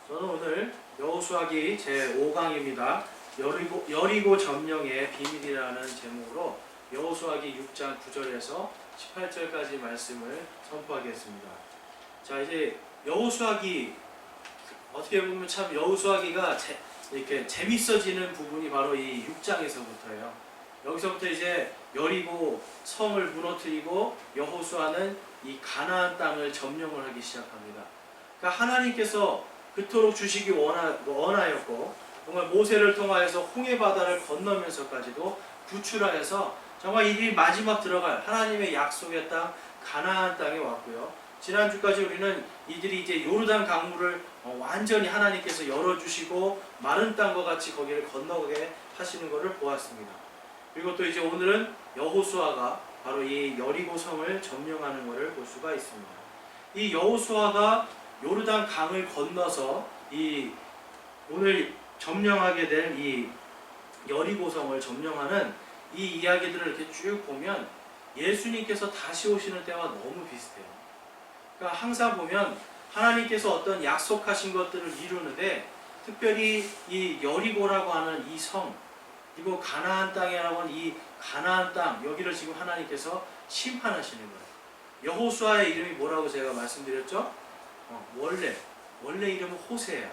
저는 오늘 여호수아기 제5강입니다. 여리고 점령의 비밀이라는 제목으로 여호수아기 6장 9절에서 18절까지 말씀을 선포하겠습니다. 자, 이제 여호수아기 어떻게 보면 참 여호수아기가 이렇게 재밌어지는 부분이 바로 이 6장에서부터예요. 여기서부터 이제 여리고 성을 무너뜨리고 여호수아는 이 가나안 땅을 점령을 하기 시작합니다. 그러니까 하나님께서 그토록 주시기 원하였고 정말 모세를 통하여서 홍해 바다를 건너면서까지도 구출하여서 정말 이들이 마지막 들어갈 하나님의 약속의 땅 가나안 땅에 왔고요. 지난주까지 우리는 이들이 이제 요르단 강물을 완전히 하나님께서 열어주시고 마른 땅과 같이 거기를 건너게 하시는 것을 보았습니다. 그리고 또 이제 오늘은 여호수아가 바로 이 여리고 성을 점령하는 것을 볼 수가 있습니다. 이 여호수아가 요르단 강을 건너서 이 오늘 점령하게 될 이 여리고성을 점령하는 이 이야기들을 이렇게 쭉 보면 예수님께서 다시 오시는 때와 너무 비슷해요. 그러니까 항상 보면 하나님께서 어떤 약속하신 것들을 이루는데 특별히 이 여리고라고 하는 이 성, 그리고 가나안 땅이라고 하는 이 가나안 땅, 여기를 지금 하나님께서 심판하시는 거예요. 여호수아의 이름이 뭐라고 제가 말씀드렸죠? 원래 이름은 호세아예요.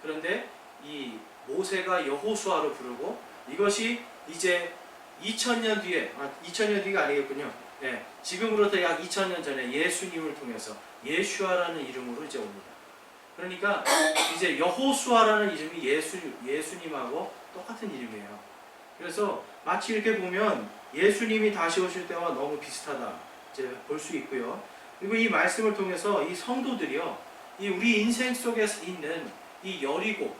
그런데 이 모세가 여호수아로 부르고 이것이 이제 2000년 뒤에 2000년 뒤가 아니겠군요. 네, 지금으로부터 약 2000년 전에 예수님을 통해서 예슈아라는 이름으로 이제 옵니다. 그러니까 이제 여호수아라는 이름이 예수님하고 똑같은 이름이에요. 그래서 마치 이렇게 보면 예수님이 다시 오실 때와 너무 비슷하다 이제 볼 수 있고요. 그리고 이 말씀을 통해서 이 성도들이요, 이 우리 인생 속에 있는 이 여리고,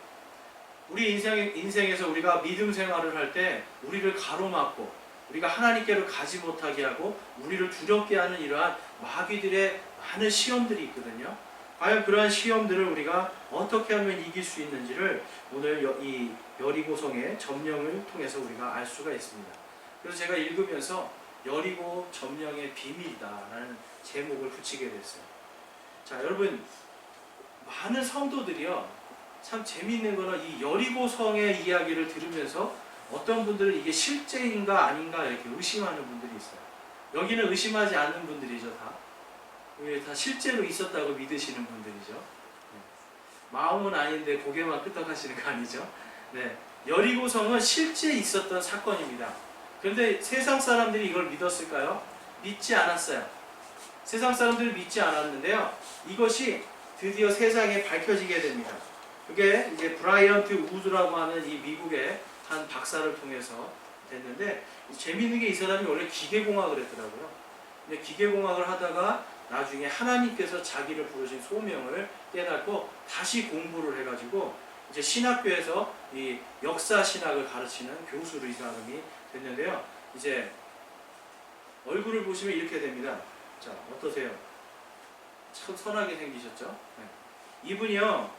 우리 인생에서 우리가 믿음 생활을 할 때 우리를 가로막고 우리가 하나님께로 가지 못하게 하고 우리를 두렵게 하는 이러한 마귀들의 많은 시험들이 있거든요. 과연 그러한 시험들을 우리가 어떻게 하면 이길 수 있는지를 오늘 이 여리고성의 점령을 통해서 우리가 알 수가 있습니다. 그래서 제가 읽으면서 여리고 점령의 비밀이다라는 제목을 붙이게 됐어요. 자, 여러분, 많은 성도들이요, 참 재미있는 거는 이 여리고성의 이야기를 들으면서 어떤 분들은 이게 실제인가 아닌가 이렇게 의심하는 분들이 있어요. 여기는 의심하지 않는 분들이죠, 다. 다 실제로 있었다고 믿으시는 분들이죠. 네. 마음은 아닌데 고개만 끄덕하시는 거 아니죠? 네. 여리고성은 실제 있었던 사건입니다. 그런데 세상 사람들이 이걸 믿었을까요? 믿지 않았어요. 세상 사람들은 믿지 않았는데요. 이것이 드디어 세상에 밝혀지게 됩니다. 그게 이제 브라이언트 우드라고 하는 이 미국의 한 박사를 통해서 됐는데, 재미있는 게 이 사람이 원래 기계공학을 했더라고요. 근데 기계공학을 하다가 나중에 하나님께서 자기를 부르신 소명을 깨닫고 다시 공부를 해가지고 이제 신학교에서 이 역사 신학을 가르치는 교수로 이 사람이 됐는데요. 이제 얼굴을 보시면 이렇게 됩니다. 자, 어떠세요? 참 선하게 생기셨죠? 네. 이분이요,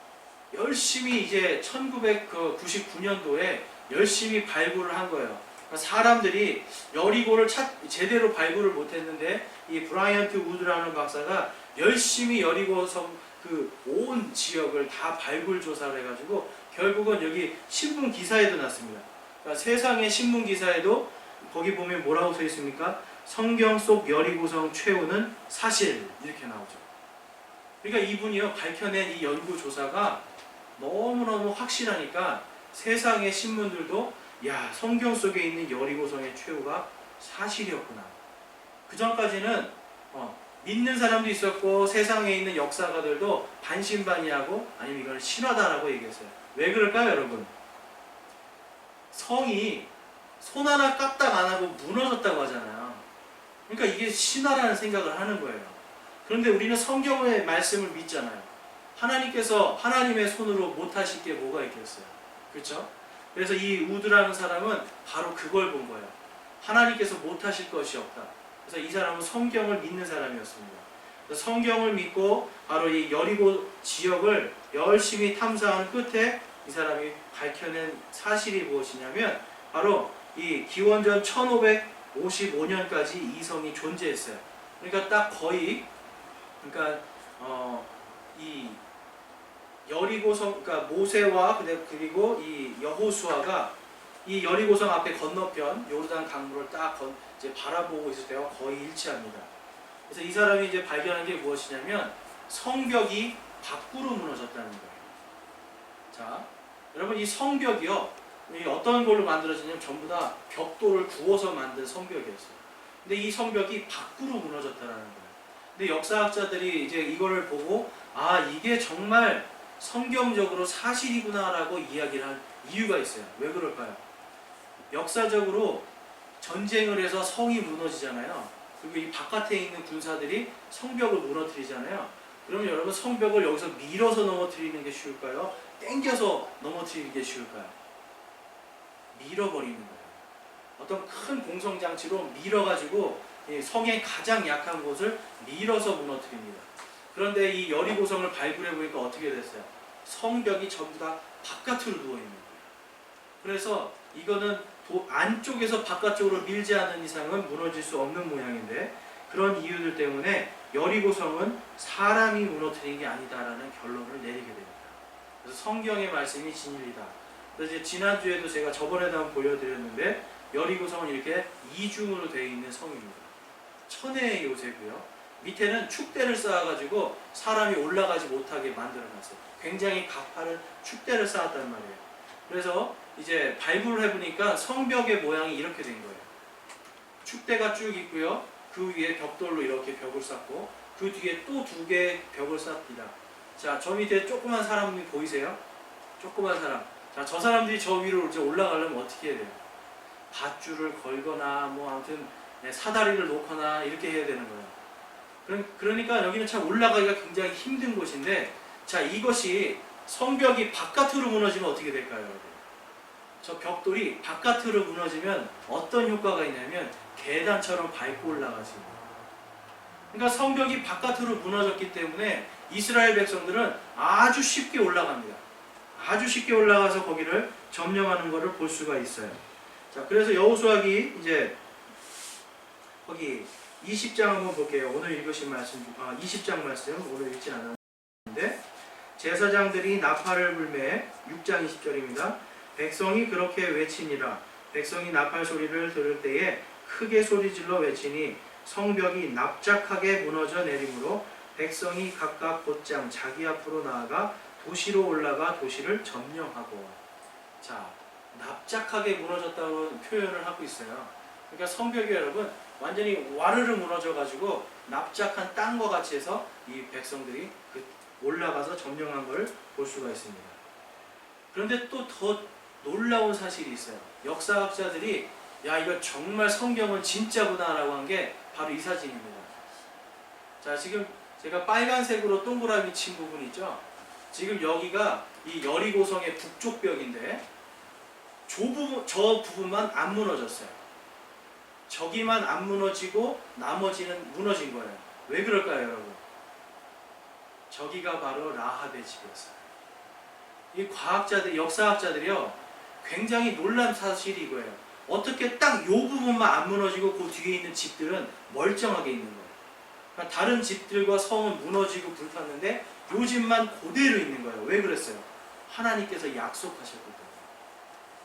열심히 이제 1999년도에 열심히 발굴을 한 거예요. 그러니까 사람들이 여리고를 제대로 발굴을 못했는데 이 브라이언트 우드라는 박사가 열심히 여리고성 그 온 지역을 다 발굴 조사를 해가지고 결국은 여기 신문 기사에도 났습니다. 그러니까 세상의 신문 기사에도 거기 보면 뭐라고 써 있습니까? 성경 속 여리고성 최후는 사실, 이렇게 나오죠. 그러니까 이분이요, 밝혀낸 이 연구 조사가 너무너무 확실하니까 세상의 신문들도 야, 성경 속에 있는 여리고성의 최후가 사실이었구나. 그 전까지는 믿는 사람도 있었고 세상에 있는 역사가들도 반신반의하고 아니면 이건 신화다라고 얘기했어요. 왜 그럴까요, 여러분? 성이 손 하나 까딱 안 하고 무너졌다고 하잖아요. 그러니까 이게 신화라는 생각을 하는 거예요. 그런데 우리는 성경의 말씀을 믿잖아요. 하나님께서 하나님의 손으로 못하실 게 뭐가 있겠어요. 그렇죠? 그래서 이 우드라는 사람은 바로 그걸 본 거예요. 하나님께서 못하실 것이 없다. 그래서 이 사람은 성경을 믿는 사람이었습니다. 성경을 믿고 바로 이 여리고 지역을 열심히 탐사한 끝에 이 사람이 밝혀낸 사실이 무엇이냐면 바로 이 기원전 1555년까지 이 성이 존재했어요. 그러니까 딱 거의 이 여리고성, 그러니까 모세와 그리고 이 여호수아가 이 여리고성 앞에 건너편 요르단 강물을 딱 이제 바라보고 있을 때와 거의 일치합니다. 그래서 이 사람이 이제 발견한 게 무엇이냐면 성벽이 밖으로 무너졌다는 거예요. 자, 여러분 이 성벽이요, 이 어떤 걸로 만들어지냐면 전부 다 벽돌을 구워서 만든 성벽이었어요. 근데 이 성벽이 밖으로 무너졌다는 거예요. 근데 역사학자들이 이제 이거를 보고 아, 이게 정말 성경적으로 사실이구나라고 이야기를 한 이유가 있어요. 왜 그럴까요? 역사적으로 전쟁을 해서 성이 무너지잖아요. 그리고 이 바깥에 있는 군사들이 성벽을 무너뜨리잖아요. 그러면 여러분 성벽을 여기서 밀어서 넘어뜨리는 게 쉬울까요? 당겨서 넘어뜨리는 게 쉬울까요? 밀어버리는 거예요. 어떤 큰 공성장치로 밀어가지고 성의 가장 약한 곳을 밀어서 무너뜨립니다. 그런데 이 여리고성을 발굴해 보니까 어떻게 됐어요? 성벽이 전부 다 바깥으로 누워 있는 거예요. 그래서 이거는 안쪽에서 바깥쪽으로 밀지 않는 이상은 무너질 수 없는 모양인데, 그런 이유들 때문에 여리고성은 사람이 무너뜨린 게 아니다라는 결론을 내리게 됩니다. 그래서 성경의 말씀이 진리다. 그래서 이제 지난주에도 제가 저번에도 한번 보여드렸는데 여리고성은 이렇게 이중으로 되어 있는 성입니다. 천혜의 요새고요. 밑에는 축대를 쌓아가지고 사람이 올라가지 못하게 만들어놨어요. 굉장히 가파른 축대를 쌓았단 말이에요. 그래서 이제 발굴을 해보니까 성벽의 모양이 이렇게 된 거예요. 축대가 쭉 있고요. 그 위에 벽돌로 이렇게 벽을 쌓고 그 뒤에 또 2개의 벽을 쌓습니다. 자, 저 밑에 조그만 사람이 보이세요? 조그만 사람. 자, 저 사람들이 저 위로 이제 올라가려면 어떻게 해야 돼요? 밧줄을 걸거나 뭐 아무튼 사다리를 놓거나 이렇게 해야 되는 거예요. 그러니까 여기는 참 올라가기가 굉장히 힘든 곳인데, 자, 이것이 성벽이 바깥으로 무너지면 어떻게 될까요, 여러분? 저 벽돌이 바깥으로 무너지면 어떤 효과가 있냐면 계단처럼 밟고 올라가지. 그러니까 성벽이 바깥으로 무너졌기 때문에 이스라엘 백성들은 아주 쉽게 올라갑니다. 아주 쉽게 올라가서 거기를 점령하는 것을 볼 수가 있어요. 자, 그래서 여호수아기 이제 거기 20장 한번 볼게요. 오늘 읽으신 말씀, 20장 말씀 오늘 읽지 않았는데, 제사장들이 나팔을 불매. 6장 20절입니다. 백성이 그렇게 외치니라. 백성이 나팔 소리를 들을 때에 크게 소리질러 외치니 성벽이 납작하게 무너져 내리므로 백성이 각각 곧장 자기 앞으로 나아가 도시로 올라가 도시를 점령하고. 자, 납작하게 무너졌다고 표현을 하고 있어요. 그러니까 성벽이 여러분 완전히 와르르 무너져 가지고 납작한 땅과 같이 해서 이 백성들이 올라가서 점령한 걸 볼 수가 있습니다. 그런데 또 더 놀라운 사실이 있어요. 역사학자들이 야, 이거 정말 성경은 진짜구나 라고 한 게 바로 이 사진입니다. 자, 지금 제가 빨간색으로 동그라미 친 부분 있죠? 지금 여기가 이 여리고성의 북쪽 벽인데 저 부분만 안 무너졌어요. 저기만 안 무너지고 나머지는 무너진 거예요. 왜 그럴까요, 여러분? 저기가 바로 라합의 집이었어요. 이 과학자들, 역사학자들이요, 굉장히 놀란 사실이 이거예요. 어떻게 딱 이 부분만 안 무너지고 그 뒤에 있는 집들은 멀쩡하게 있는 거예요. 그러니까 다른 집들과 성은 무너지고 불탔는데 이 집만 그대로 있는 거예요. 왜 그랬어요? 하나님께서 약속하셨기 때문에.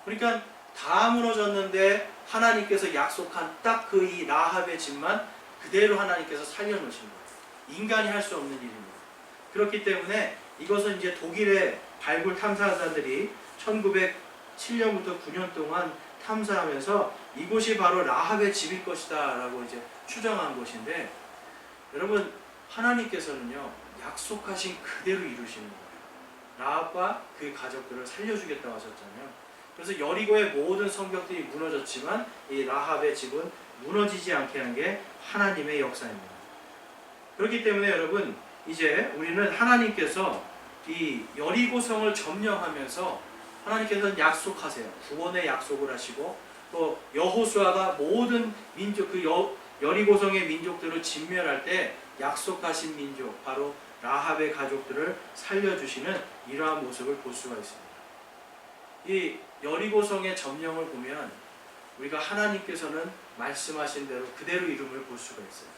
그러니까 다 무너졌는데 하나님께서 약속한 딱 그 이 라합의 집만 그대로 하나님께서 살려놓으신 거예요. 인간이 할 수 없는 일입니다. 그렇기 때문에 이것은 이제 독일의 발굴 탐사자들이 1907년부터 9년 동안 탐사하면서 이곳이 바로 라합의 집일 것이다 라고 이제 추정한 곳인데, 여러분 하나님께서는요 약속하신 그대로 이루시는 거예요. 라합과 그 가족들을 살려주겠다고 하셨잖아요. 그래서 여리고의 모든 성벽들이 무너졌지만 이 라합의 집은 무너지지 않게 한 게 하나님의 역사입니다. 그렇기 때문에 여러분 이제 우리는 하나님께서 이 여리고성을 점령하면서 하나님께서는 약속하세요. 구원의 약속을 하시고 또 여호수아가 모든 민족 여리고성의 민족들을 진멸할 때 약속하신 민족 바로 라합의 가족들을 살려주시는 이러한 모습을 볼 수가 있습니다. 이 여리고성의 점령을 보면 우리가 하나님께서는 말씀하신 대로 그대로 이름을 볼 수가 있어요.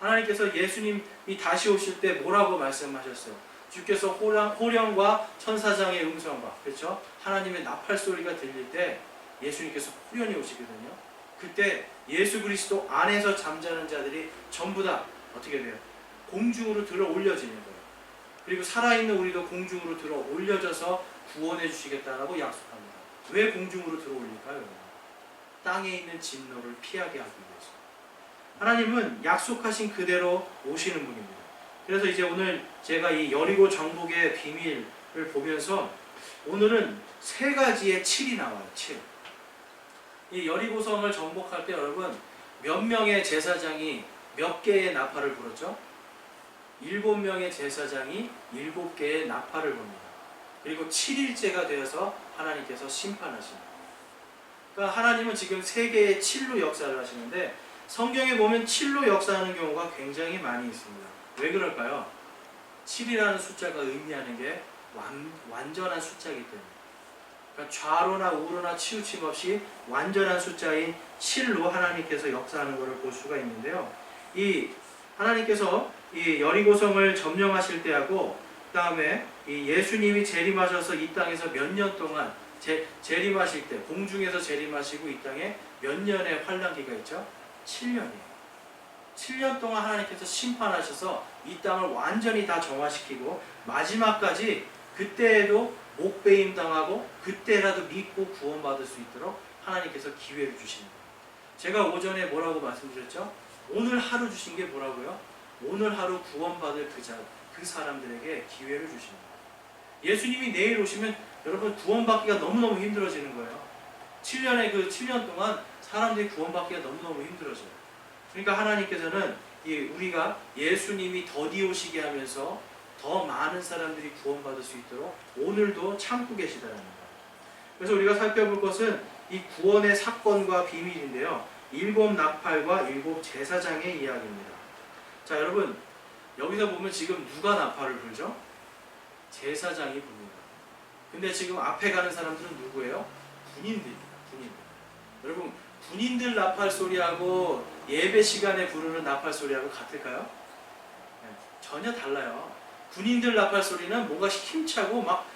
하나님께서 예수님이 다시 오실 때 뭐라고 말씀하셨어요? 주께서 호령과 천사장의 음성과, 그렇죠? 하나님의 나팔 소리가 들릴 때 예수님께서 호련히 오시거든요. 그때 예수 그리스도 안에서 잠자는 자들이 전부 다 어떻게 돼요? 공중으로 들어 올려지는 거예요. 그리고 살아있는 우리도 공중으로 들어 올려져서 구원해 주시겠다라고 약속합니다. 왜 공중으로 들어 올릴까요? 땅에 있는 진노를 피하게 하기 위해서. 하나님은 약속하신 그대로 오시는 분입니다. 그래서 이제 오늘 제가 이 여리고 정복의 비밀을 보면서 오늘은 세 가지의 7이 나와요. 7. 이 여리고성을 정복할 때 여러분 몇 명의 제사장이 몇 개의 나팔을 불었죠? 7명의 제사장이 7개의 나팔을 붑니다. 그리고 7일째가 되어서 하나님께서 심판하십니다. 그러니까 하나님은 지금 세계의 7로 역사를 하시는데 성경에 보면 7로 역사하는 경우가 굉장히 많이 있습니다. 왜 그럴까요? 7이라는 숫자가 의미하는 게 완전한 숫자이기 때문에. 그러니까 좌로나 우로나 치우침 없이 완전한 숫자인 7로 하나님께서 역사하는 것을 볼 수가 있는데요. 이 하나님께서 이 여리고성을 점령하실 때하고 그 다음에 이 예수님이 재림하셔서 이 땅에서 몇 년 동안 재림하실 때 공중에서 재림하시고 이 땅에 몇 년의 환란기가 있죠? 7년이에요. 7년 동안 하나님께서 심판하셔서 이 땅을 완전히 다 정화시키고 마지막까지 그때에도 목배임 당하고 그때라도 믿고 구원받을 수 있도록 하나님께서 기회를 주십니다. 제가 오전에 뭐라고 말씀드렸죠? 오늘 하루 주신 게 뭐라고요? 오늘 하루 구원받을 그 사람들에게 기회를 주십니다. 예수님이 내일 오시면 여러분 구원받기가 너무너무 힘들어지는 거예요. 7년 동안 사람들이 구원받기가 너무너무 힘들어져요. 그러니까 하나님께서는 우리가 예수님이 더디 오시게 하면서 더 많은 사람들이 구원받을 수 있도록 오늘도 참고 계시다는 거예요. 그래서 우리가 살펴볼 것은 이 구원의 사건과 비밀인데요. 7 나팔과 7 제사장의 이야기입니다. 자, 여러분 여기서 보면 지금 누가 나팔을 불죠? 제사장이 붑니다. 근데 지금 앞에 가는 사람들은 누구예요? 군인들입니다. 군인들. 여러분 군인들 나팔 소리하고 예배 시간에 부르는 나팔 소리하고 같을까요? 네, 전혀 달라요. 군인들 나팔 소리는 뭔가 힘차고 막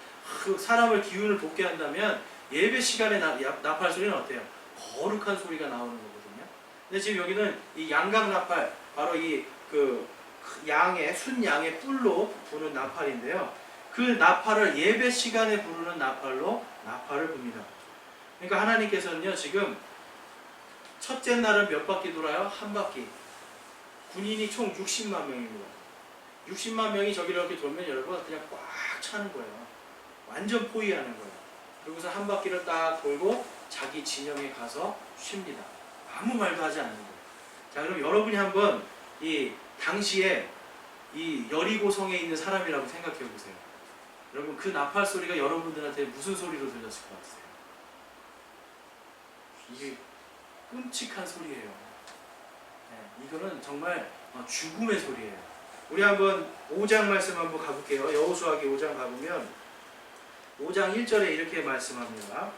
사람을 기운을 돋게 한다면 예배 시간에 나팔 소리는 어때요? 거룩한 소리가 나오는 거거든요. 근데 지금 여기는 이 양각 나팔, 바로 순양의 뿔로 부는 나팔인데요. 그 나팔을 예배 시간에 부르는 나팔로 나팔을 붑니다. 그러니까 하나님께서는요, 지금 첫째 날은 몇 바퀴 돌아요? 한 바퀴. 군인이 총 60만 명입니다. 60만 명이 저기를 이렇게 돌면 여러분 그냥 꽉 차는 거예요. 완전 포위하는 거예요. 그리고서 한 바퀴를 딱 돌고 자기 진영에 가서 쉽니다. 아무 말도 하지 않는 거예요. 자, 그럼 여러분이 한번 이 당시에 이 여리고성에 있는 사람이라고 생각해 보세요. 여러분 그 나팔 소리가 여러분들한테 무슨 소리로 들렸을 것 같으세요? 이게 끔찍한 소리예요. 네, 이거는 정말 죽음의 소리예요. 우리 한번 5장 말씀 한번 가볼게요. 여호수아기 5장 가보면 5장 1절에 이렇게 말씀합니다.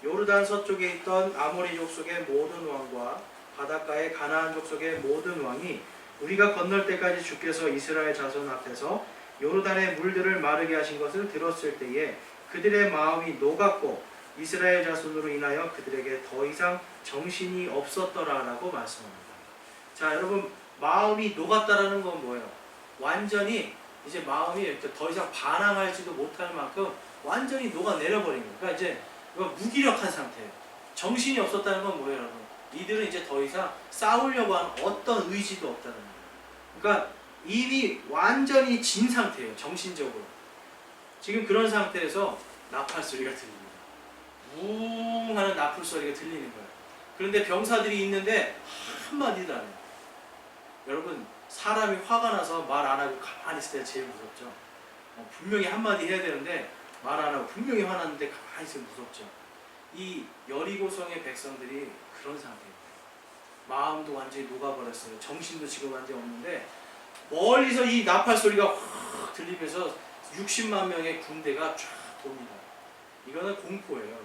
요르단 서쪽에 있던 아모리 족속의 모든 왕과 바닷가의 가나안 족속의 모든 왕이 우리가 건널 때까지 주께서 이스라엘 자손 앞에서 요르단의 물들을 마르게 하신 것을 들었을 때에 그들의 마음이 녹았고 이스라엘 자손으로 인하여 그들에게 더 이상 정신이 없었더라라고 말씀합니다. 자, 여러분 마음이 녹았다라는 건 뭐예요? 완전히 이제 마음이 더 이상 반항하지도 못할 만큼 완전히 녹아내려버린 거예요. 그러니까 이제 무기력한 상태예요. 정신이 없었다는 건 뭐예요, 여러분? 이들은 이제 더 이상 싸우려고 하는 어떤 의지도 없다는 거예요. 그러니까 이미 완전히 진 상태예요, 정신적으로. 지금 그런 상태에서 나팔 소리가 들립니다. 웅 하는 나팔 소리가 들리는 거예요. 그런데 병사들이 있는데 한마디도 안 해요. 여러분 사람이 화가 나서 말 안 하고 가만히 있을 때가 제일 무섭죠. 분명히 한마디 해야 되는데 말 안 하고 분명히 화났는데 가만히 있으면 무섭죠. 이 여리고성의 백성들이 그런 상태입니다. 마음도 완전히 녹아버렸어요. 정신도 지금 완전히 없는데 멀리서 이 나팔 소리가 확 들리면서 60만 명의 군대가 쫙 돕니다. 이거는 공포예요.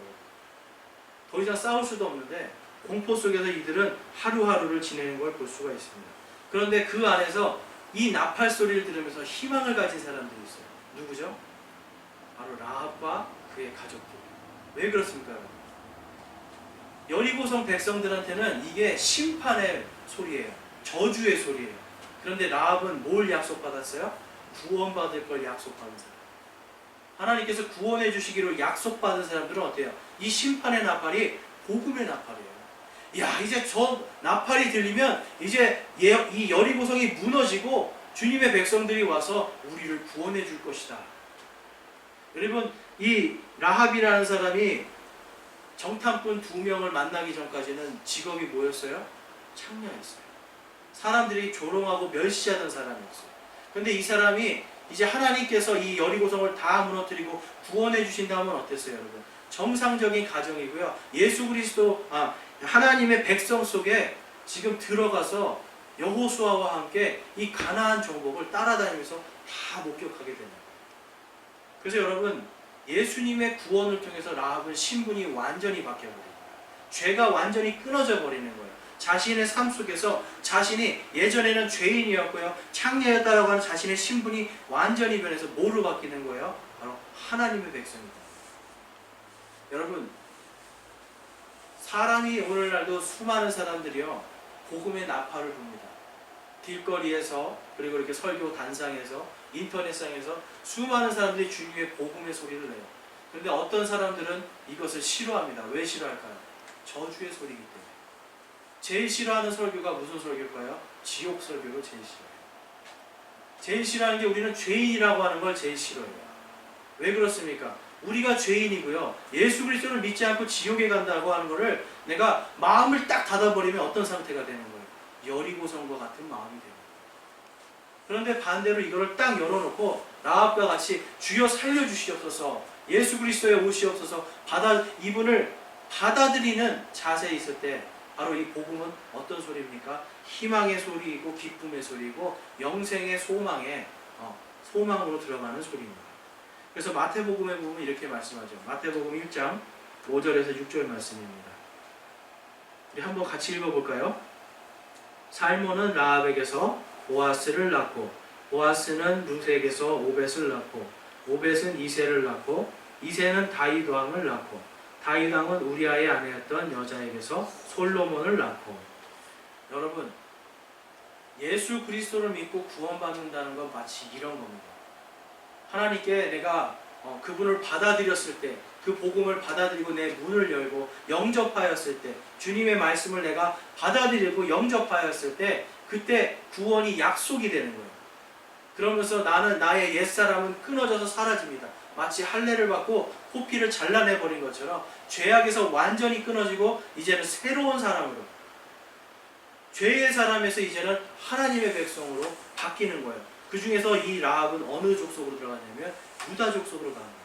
더 이상 싸울 수도 없는데 공포 속에서 이들은 하루하루를 지내는 걸 볼 수가 있습니다. 그런데 그 안에서 이 나팔 소리를 들으면서 희망을 가진 사람들이 있어요. 누구죠? 바로 라합과 그의 가족들. 왜 그렇습니까, 여러분? 여리고성 백성들한테는 이게 심판의 소리예요. 저주의 소리예요. 그런데 라합은 뭘 약속받았어요? 구원받을 걸 약속받은 사람. 하나님께서 구원해 주시기로 약속받은 사람들은 어때요? 이 심판의 나팔이 복음의 나팔이에요. 야, 이제 저 나팔이 들리면 이제 이 여리고성이 무너지고 주님의 백성들이 와서 우리를 구원해 줄 것이다. 여러분, 이 라합이라는 사람이 정탐꾼 2명을 만나기 전까지는 직업이 뭐였어요? 창녀였어요. 사람들이 조롱하고 멸시하던 사람이었어요. 그런데 이 사람이 이제 하나님께서 이 여리고성을 다 무너뜨리고 구원해 주신다면 어땠어요, 여러분? 정상적인 가정이고요. 예수 그리스도 하나님의 백성 속에 지금 들어가서 여호수아와 함께 이 가나안 정복을 따라다니면서 다 목격하게 되는 거예요. 그래서 여러분, 예수님의 구원을 통해서 라합은 신분이 완전히 바뀌어버린 거예요. 죄가 완전히 끊어져 버리는 거예요. 자신의 삶 속에서 자신이 예전에는 죄인이었고요, 창녀였다라고 하는 자신의 신분이 완전히 변해서 뭐로 바뀌는 거예요? 바로 하나님의 백성입니다. 여러분, 사람이 오늘날도 수많은 사람들이요 복음의 나팔을 붑니다. 길거리에서, 그리고 이렇게 설교 단상에서, 인터넷상에서 수많은 사람들이 주님의 복음의 소리를 내요. 그런데 어떤 사람들은 이것을 싫어합니다. 왜 싫어할까요? 저주의 소리이기 때문에. 제일 싫어하는 설교가 무슨 설교일까요? 지옥 설교를 제일 싫어해요. 제일 싫어하는 게 우리는 죄인이라고 하는 걸 제일 싫어해요. 왜 그렇습니까? 우리가 죄인이고요, 예수 그리스도를 믿지 않고 지옥에 간다고 하는 것을 내가 마음을 딱 닫아버리면 어떤 상태가 되는 거예요? 여리고성과 같은 마음이 되는 거예요. 그런데 반대로 이거를 딱 열어놓고 라합과 같이 주여 살려주시옵소서, 예수 그리스도에 오시옵소서, 이분을 받아들이는 자세에 있을 때 바로 이 복음은 어떤 소리입니까? 희망의 소리이고 기쁨의 소리이고 영생의 소망으로 들어가는 소리입니다. 그래서 마태복음에 보면 이렇게 말씀하죠. 마태복음 1장 5절에서 6절 말씀입니다. 우리 한번 같이 읽어볼까요? 살몬은 라합에게서 보아스를 낳고, 보아스는 룻에게서 오벳을 낳고, 오벳은 이새를 낳고, 이새는 다윗 왕을 낳고, 다윗 왕은 우리아의 아내였던 여자에게서 솔로몬을 낳고. 여러분, 예수 그리스도를 믿고 구원받는다는 건 마치 이런 겁니다. 하나님께 내가 그분을 받아들였을 때, 그 복음을 받아들이고 내 문을 열고 영접하였을 때, 주님의 말씀을 내가 받아들이고 영접하였을 때, 그때 구원이 약속이 되는 거예요. 그러면서 나의 옛사람은 끊어져서 사라집니다. 마치 할례를 받고 포피를 잘라내버린 것처럼 죄악에서 완전히 끊어지고 이제는 새로운 사람으로, 죄의 사람에서 이제는 하나님의 백성으로 바뀌는 거예요. 그 중에서 이 라합은 어느 족속으로 들어가냐면 유다 족속으로 가는 거예요.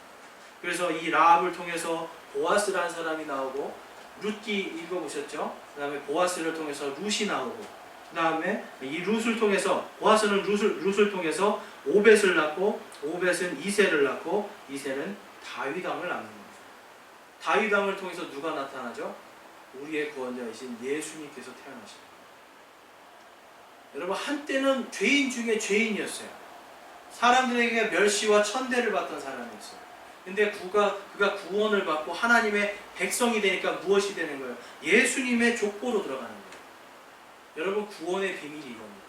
그래서 이 라합을 통해서 보아스라는 사람이 나오고, 룻기 읽어보셨죠? 그 다음에 보아스를 통해서 룻이 나오고, 그 다음에 이 룻을 통해서, 보아스는 룻을 통해서 오벳을 낳고, 오벳은 이새를 낳고, 이새는 다윗 왕을 낳는 겁니다. 다윗 왕을 통해서 누가 나타나죠? 우리의 구원자이신 예수님께서 태어나십니다. 여러분, 한때는 죄인 중에 죄인이었어요. 사람들에게 멸시와 천대를 받던 사람이었어요. 근데 그가 구원을 받고 하나님의 백성이 되니까 무엇이 되는 거예요? 예수님의 족보로 들어가는 거예요. 여러분, 구원의 비밀이 이겁니다.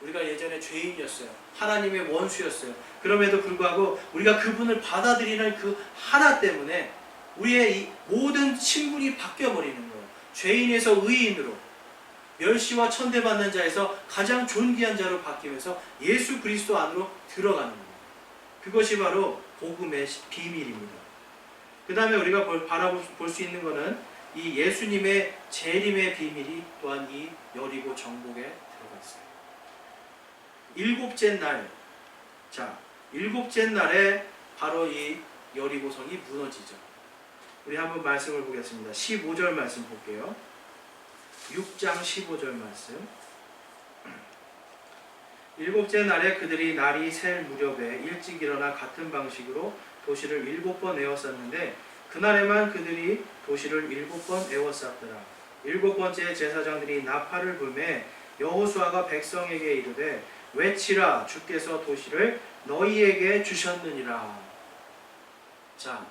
우리가 예전에 죄인이었어요. 하나님의 원수였어요. 그럼에도 불구하고 우리가 그분을 받아들이는 그 하나 때문에 우리의 이 모든 신분이 바뀌어버리는 거예요. 죄인에서 의인으로, 멸시와 천대받는 자에서 가장 존귀한 자로 바뀌면서 예수 그리스도 안으로 들어가는 겁니다. 그것이 바로 복음의 비밀입니다. 그 다음에 우리가 볼 수 있는 것은 이 예수님의 재림의 비밀이 또한 이 여리고 정복에 들어가 있어요. 일곱째 날에 바로 이 여리고성이 무너지죠. 우리 한번 말씀을 보겠습니다. 15절 말씀 볼게요. 6장 15절 말씀. 일곱째 날에 그들이 날이 셀 무렵에 일찍 일어나 같은 방식으로 도시를 7번 에워쌌는데, 그날에만 그들이 도시를 7번 에워쌌더라. 7번째 제사장들이 나팔을 불매 여호수아가 백성에게 이르되 외치라 주께서 도시를 너희에게 주셨느니라. 자,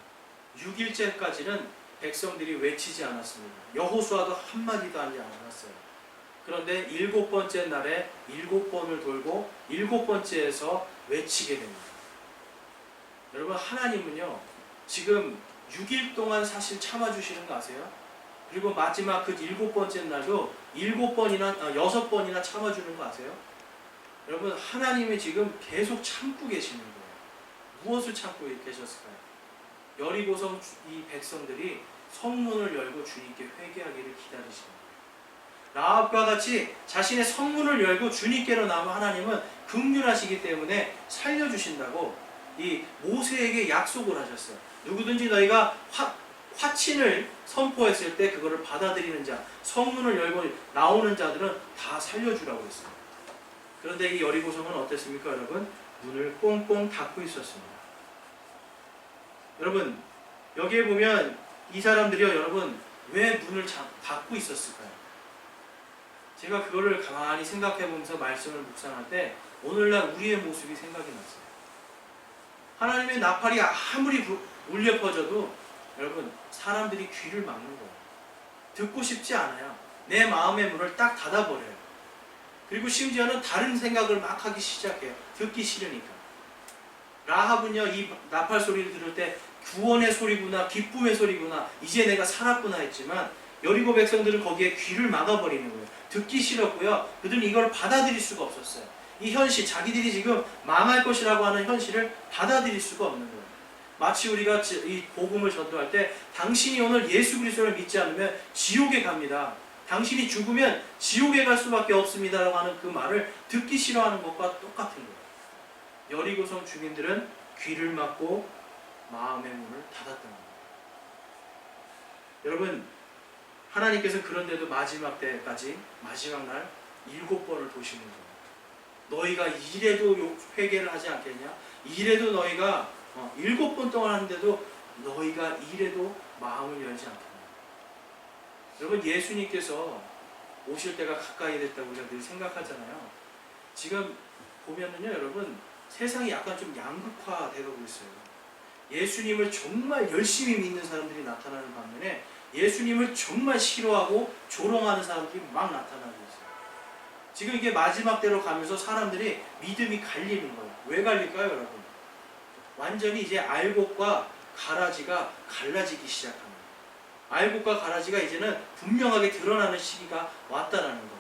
6일째까지는 백성들이 외치지 않았습니다. 여호수아도 한마디도 하지 않았어요. 그런데 7번째 날에 7번을 돌고 7번째에서 외치게 됩니다. 여러분, 하나님은요 지금 6일 동안 사실 참아주시는 거 아세요? 그리고 마지막 그 7번째 날도 6번이나 참아주는 거 아세요? 여러분, 하나님이 지금 계속 참고 계시는 거예요. 무엇을 참고 계셨을까요? 여리고성 이 백성들이 성문을 열고 주님께 회개하기를 기다리십니다. 라합과 같이 자신의 성문을 열고 주님께로 나오면 하나님은 긍휼하시기 때문에 살려주신다고 이 모세에게 약속을 하셨어요. 누구든지 너희가 화친을 선포했을 때 그거를 받아들이는 자, 성문을 열고 나오는 자들은 다 살려주라고 했어요. 그런데 이 여리고성은 어땠습니까, 여러분? 문을 꽁꽁 닫고 있었습니다. 여러분, 여기에 보면 이 사람들이요, 여러분, 왜 문을 닫고 있었을까요? 제가 그거를 가만히 생각해 보면서 말씀을 묵상할 때 오늘날 우리의 모습이 생각이 났어요. 하나님의 나팔이 아무리 울려 퍼져도 여러분, 사람들이 귀를 막는 거예요. 듣고 싶지 않아요. 내 마음의 문을 딱 닫아버려요. 그리고 심지어는 다른 생각을 막 하기 시작해요. 듣기 싫으니까. 라합은요, 이 나팔 소리를 들을 때 구원의 소리구나, 기쁨의 소리구나, 이제 내가 살았구나 했지만 여리고 백성들은 거기에 귀를 막아버리는 거예요. 듣기 싫었고요. 그들은 이걸 받아들일 수가 없었어요. 이 현실, 자기들이 지금 망할 것이라고 하는 현실을 받아들일 수가 없는 거예요. 마치 우리가 이 복음을 전도할 때 당신이 오늘 예수 그리스도를 믿지 않으면 지옥에 갑니다. 당신이 죽으면 지옥에 갈 수밖에 없습니다 라고 하는 그 말을 듣기 싫어하는 것과 똑같은 거예요. 여리고성 주민들은 귀를 막고 마음의 문을 닫았던 겁니다. 여러분, 하나님께서 그런데도 마지막 때까지, 마지막 날 7번을 도시는 거예요. 너희가 이래도 회개를 하지 않겠냐? 이래도 너희가 7번 동안 하는데도 너희가 이래도 마음을 열지 않겠냐? 여러분, 예수님께서 오실 때가 가까이 됐다고 우리가 늘 생각하잖아요. 지금 보면은요, 여러분, 세상이 약간 좀 양극화되고 있어요. 예수님을 정말 열심히 믿는 사람들이 나타나는 반면에 예수님을 정말 싫어하고 조롱하는 사람들이 막 나타나고 있어요. 지금 이게 마지막 때로 가면서 사람들이 믿음이 갈리는 거예요. 왜 갈릴까요, 여러분? 완전히 이제 알곡과 가라지가 갈라지기 시작합니다. 알곡과 가라지가 이제는 분명하게 드러나는 시기가 왔다라는 겁니다.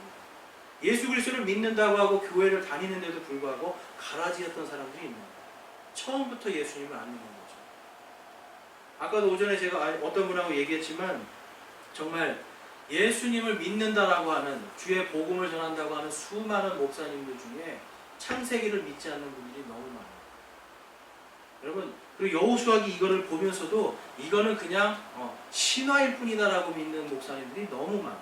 예수 그리스도를 믿는다고 하고 교회를 다니는데도 불구하고 가라지였던 사람들이 있는 거예요. 처음부터 예수님을 안 믿는 거죠. 아까도 오전에 제가 어떤 분하고 얘기했지만 정말 예수님을 믿는다라고 하는, 주의 복음을 전한다고 하는 수많은 목사님들 중에 창세기를 믿지 않는 분들이 너무 많아요. 여러분, 그리고 여호수아기 이거를 보면서도 이거는 그냥 신화일 뿐이다라고 믿는 목사님들이 너무 많아요.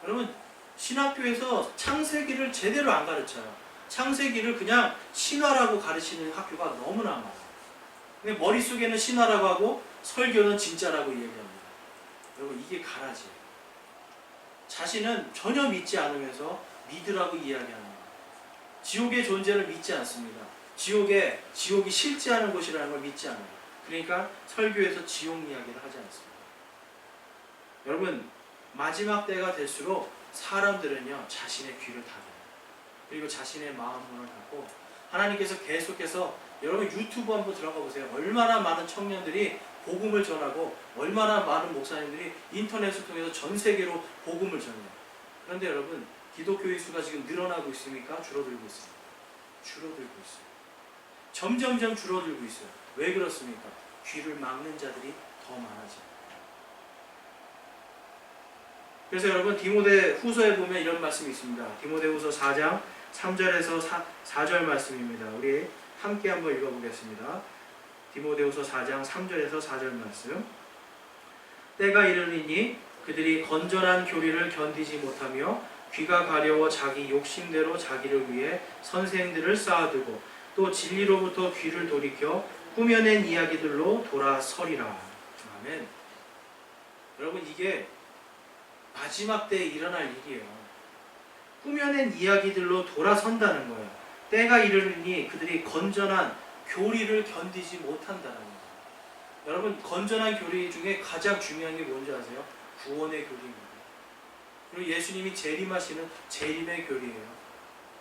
여러분, 신학교에서 창세기를 제대로 안 가르쳐요. 창세기를 그냥 신화라고 가르치는 학교가 너무나 많아요. 근데 머릿속에는 신화라고 하고 설교는 진짜라고 얘기합니다. 여러분, 이게 가라지예요. 자신은 전혀 믿지 않으면서 믿으라고 이야기하는 거예요. 지옥의 존재를 믿지 않습니다. 지옥이 실제하는 곳이라는 걸 믿지 않아요. 그러니까 설교에서 지옥 이야기를 하지 않습니다. 여러분, 마지막 때가 될수록 사람들은요, 자신의 귀를 닫아요. 그리고 자신의 마음 문을 닫고 하나님께서 계속해서, 여러분 유튜브 한번 들어가 보세요. 얼마나 많은 청년들이 복음을 전하고 얼마나 많은 목사님들이 인터넷을 통해서 전 세계로 복음을 전해요. 그런데 여러분, 기독교의 수가 지금 늘어나고 있습니까? 줄어들고 있습니다. 줄어들고 있어요. 점점점 줄어들고 있어요. 왜 그렇습니까? 귀를 막는 자들이 더 많아져요. 그래서 여러분, 디모데 후서에 보면 이런 말씀이 있습니다. 디모데 후서 4장 3절에서 4절 말씀입니다. 우리 함께 한번 읽어보겠습니다. 디모데 후서 4장 3절에서 4절 말씀. 때가 이르리니 그들이 건전한 교리를 견디지 못하며 귀가 가려워 자기 욕심대로 자기를 위해 선생들을 쌓아두고 또 진리로부터 귀를 돌이켜 꾸며낸 이야기들로 돌아서리라. 아멘. 여러분, 이게 마지막 때에 일어날 일이에요. 꾸며낸 이야기들로 돌아선다는 거예요. 때가 이르니 그들이 건전한 교리를 견디지 못한다는 거예요. 여러분, 건전한 교리 중에 가장 중요한 게 뭔지 아세요? 구원의 교리입니다. 그리고 예수님이 재림하시는 재림의 교리예요.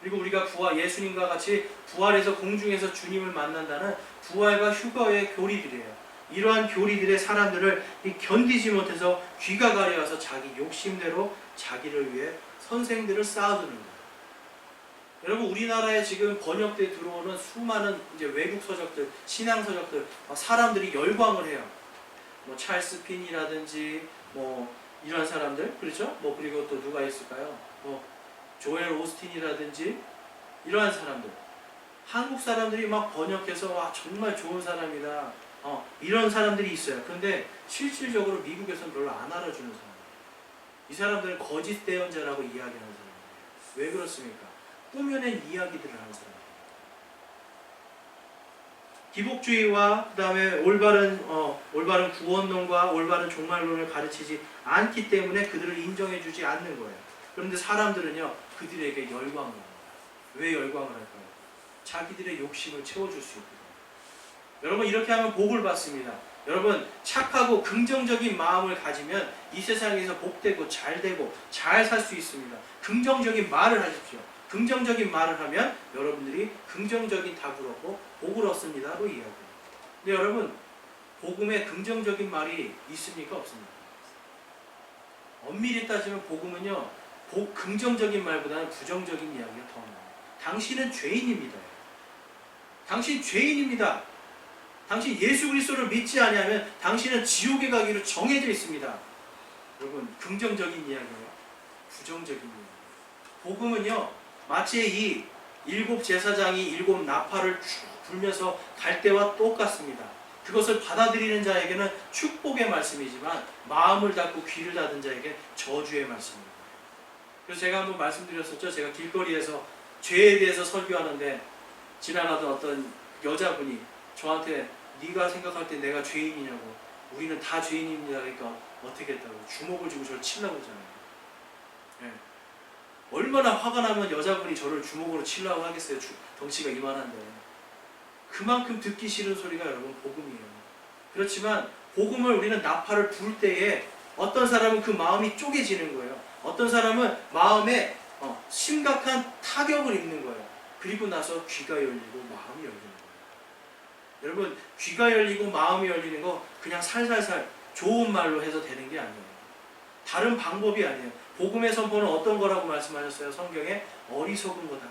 그리고 우리가 예수님과 같이 부활해서 공중에서 주님을 만난다는 부활과 휴거의 교리들이에요. 이러한 교리들의 사람들을 견디지 못해서 귀가 가려워서 자기 욕심대로 자기를 위해 선생들을 쌓아두는 거예요. 여러분, 우리나라에 지금 번역돼 들어오는 수많은 이제 외국 서적들, 신앙 서적들, 사람들이 열광을 해요. 뭐 찰스 핀이라든지 뭐 이런 사람들, 그렇죠? 뭐 그리고 또 누가 있을까요? 뭐 조엘 오스틴이라든지 이러한 사람들, 한국 사람들이 막 번역해서 와 정말 좋은 사람이다, 이런 사람들이 있어요. 근데 실질적으로 미국에서는 별로 안 알아주는 사람이에요. 이 사람들은 거짓 대언자라고 이야기하는 사람이에요. 왜 그렇습니까? 꾸며낸 이야기들을 하는 사람이에요. 기복주의와 그 다음에 올바른 구원론과 올바른 종말론을 가르치지 않기 때문에 그들을 인정해주지 않는 거예요. 그런데 사람들은요, 그들에게 열광을 합니다. 왜 열광을 할까요? 자기들의 욕심을 채워줄 수 있거든요. 여러분, 이렇게 하면 복을 받습니다. 여러분, 착하고 긍정적인 마음을 가지면 이 세상에서 복되고 잘되고 잘 살 수 있습니다. 긍정적인 말을 하십시오. 긍정적인 말을 하면 여러분들이 긍정적인 답을 얻고 복을 얻습니다로 이야기해요. 근데 여러분, 복음에 긍정적인 말이 있습니까? 없습니까? 엄밀히 따지면 복음은요, 긍정적인 말보다는 부정적인 이야기가 더 많아요. 당신은 죄인입니다. 당신 죄인입니다. 당신 예수 그리스도를 믿지 아니하면 당신은 지옥에 가기로 정해져 있습니다. 여러분, 긍정적인 이야기예요, 부정적인 이야기. 복음은요, 마치 이 일곱 제사장이 일곱 나팔을 쭉 불면서 갈 때와 똑같습니다. 그것을 받아들이는 자에게는 축복의 말씀이지만 마음을 닫고 귀를 닫은 자에게 저주의 말씀입니다. 그래서 제가 한번 말씀드렸었죠. 제가 길거리에서 죄에 대해서 설교하는데 지나가던 어떤 여자분이 저한테 네가 생각할 때 내가 죄인이냐고, 우리는 다 죄인입니다. 그러니까 어떻게 했다고 주먹을 쥐고 저를 치려고 하잖아요. 네. 얼마나 화가 나면 여자분이 저를 주먹으로 치려고 하겠어요. 덩치가 이만한데. 그만큼 듣기 싫은 소리가 여러분 복음이에요. 그렇지만 복음을 우리는 나팔을 불 때에 어떤 사람은 그 마음이 쪼개지는 거예요. 어떤 사람은 마음에 심각한 타격을 입는 거예요. 그리고 나서 귀가 열리고 마음이 열리는 거예요. 여러분, 귀가 열리고 마음이 열리는 거 그냥 살살살 좋은 말로 해서 되는 게 아니에요. 다른 방법이 아니에요. 복음의 선포는 어떤 거라고 말씀하셨어요? 성경에 어리석은 거다.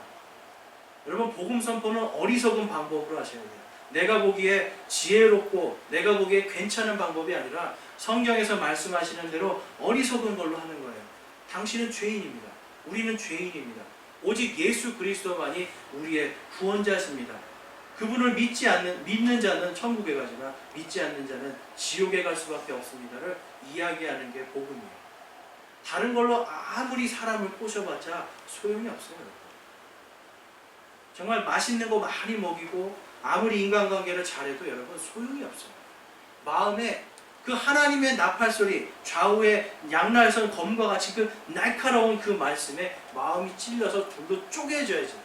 여러분, 복음 선포는 어리석은 방법으로 하셔야 돼요. 내가 보기에 지혜롭고 내가 보기에 괜찮은 방법이 아니라 성경에서 말씀하시는 대로 어리석은 걸로 하는 거예요. 당신은 죄인입니다. 우리는 죄인입니다. 오직 예수 그리스도만이 우리의 구원자십니다. 그분을 믿는 자는 천국에 가지만 믿지 않는 자는 지옥에 갈 수밖에 없습니다를 이야기하는 게 복음이에요. 다른 걸로 아무리 사람을 꼬셔봤자 소용이 없어요. 정말 맛있는 거 많이 먹이고 아무리 인간관계를 잘해도 여러분 소용이 없어요. 마음에 그 하나님의 나팔소리, 좌우의 양날선 검과 같이 그 날카로운 그 말씀에 마음이 찔려서 둘로 쪼개져야 돼요.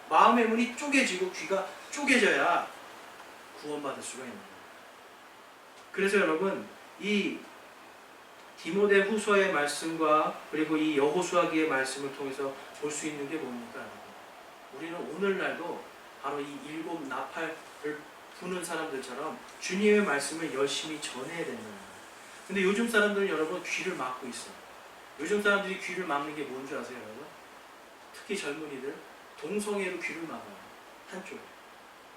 마음의 문이 쪼개지고 귀가 쪼개져야 구원받을 수가 있는 거예요. 그래서 여러분, 이 디모데 후서의 말씀과 그리고 이 여호수아기의 말씀을 통해서 볼 수 있는 게 뭡니까? 우리는 오늘날도 바로 이 일곱 나팔을 부는 사람들처럼 주님의 말씀을 열심히 전해야 된다는 거예요. 근데 요즘 사람들은 여러분 귀를 막고 있어요. 요즘 사람들이 귀를 막는 게 뭔지 아세요, 여러분? 특히 젊은이들 동성애로 귀를 막아요.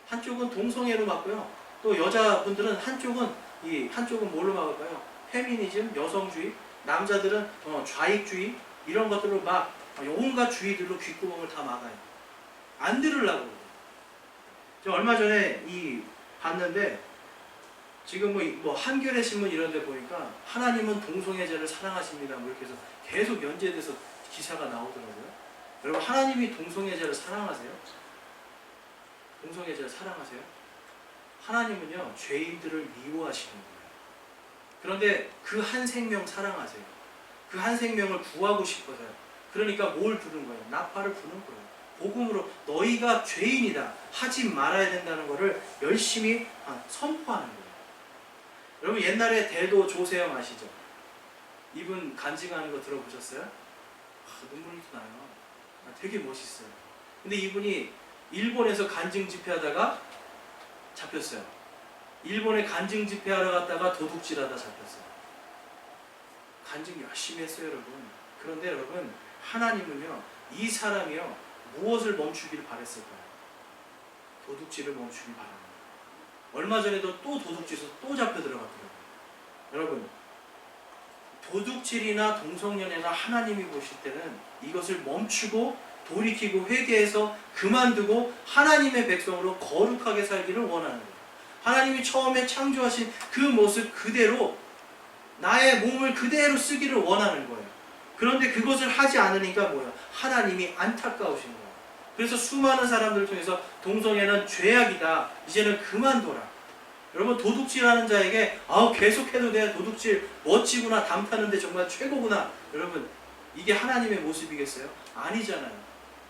한쪽은 동성애로 막고요. 또 여자분들은 한쪽은 뭘로 막을까요? 페미니즘, 여성주의, 남자들은 좌익주의, 이런 것들로 막 온갖 주의들로 귓구멍을 다 막아요. 안 들으려고. 저 얼마 전에 봤는데 지금 뭐 한겨레 신문 이런 데 보니까 하나님은 동성애자를 사랑하십니다, 뭐 이렇게 해서 계속 연재돼서 기사가 나오더라고요. 여러분, 하나님이 동성애자를 사랑하세요? 동성애자를 사랑하세요? 하나님은요, 죄인들을 미워하시는 거예요. 그런데 그 한 생명 사랑하세요. 그 한 생명을 구하고 싶어서요. 그러니까 뭘 부른 거예요? 나팔을 부는 거예요. 복음으로 너희가 죄인이다, 하지 말아야 된다는 것을 열심히 선포하는 거예요. 여러분 옛날에 대도 조세영 아시죠? 이분 간증하는 거 들어보셨어요? 눈물이 나요. 되게 멋있어요. 근데 이분이 일본에서 간증 집회하다가 잡혔어요. 일본에 간증 집회하러 갔다가 도둑질하다 잡혔어요. 간증 열심히 했어요, 여러분. 그런데 여러분, 하나님은요, 이 사람이요, 무엇을 멈추기를 바랬을까요? 도둑질을 멈추길 바랍니다. 얼마 전에도 또 도둑질에서 또 잡혀 들어갔더라고요. 여러분, 도둑질이나 동성연애나 하나님이 보실 때는 이것을 멈추고 돌이키고 회개해서 그만두고 하나님의 백성으로 거룩하게 살기를 원하는 거예요. 하나님이 처음에 창조하신 그 모습 그대로 나의 몸을 그대로 쓰기를 원하는 거예요. 그런데 그것을 하지 않으니까 뭐예요? 하나님이 안타까우신 거예요. 그래서 수많은 사람들을 통해서 동성애는 죄악이다, 이제는 그만둬라. 여러분 도둑질하는 자에게 계속해도 돼, 도둑질 멋지구나, 담 타는데 정말 최고구나. 여러분 이게 하나님의 모습이겠어요? 아니잖아요.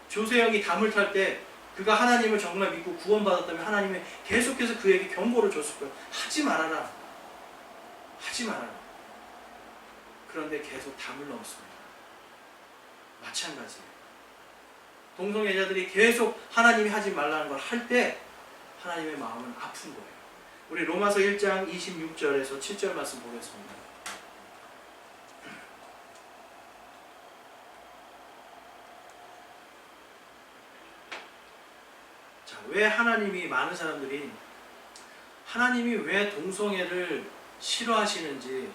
조세영이 담을 탈 때 그가 하나님을 정말 믿고 구원받았다면 하나님이 계속해서 그에게 경고를 줬을 거예요. 하지 말아라, 하지 말아라. 그런데 계속 담을 넣었습니다. 마찬가지예요. 동성애자들이 계속 하나님이 하지 말라는 걸 할 때 하나님의 마음은 아픈 거예요. 우리 로마서 1장 26절에서 7절 말씀 보겠습니다. 자, 왜 하나님이, 많은 사람들이 하나님이 왜 동성애를 싫어하시는지,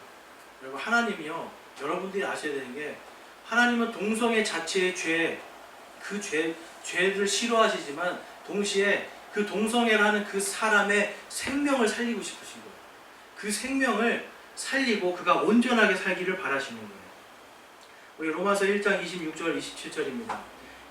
여러분 하나님이요, 여러분들이 아셔야 되는 게, 하나님은 동성애 자체의 죄를 싫어하시지만 동시에 그 동성애를 하는 그 사람의 생명을 살리고 싶으신 거예요. 그 생명을 살리고 그가 온전하게 살기를 바라시는 거예요. 우리 로마서 1장 26절 27절입니다.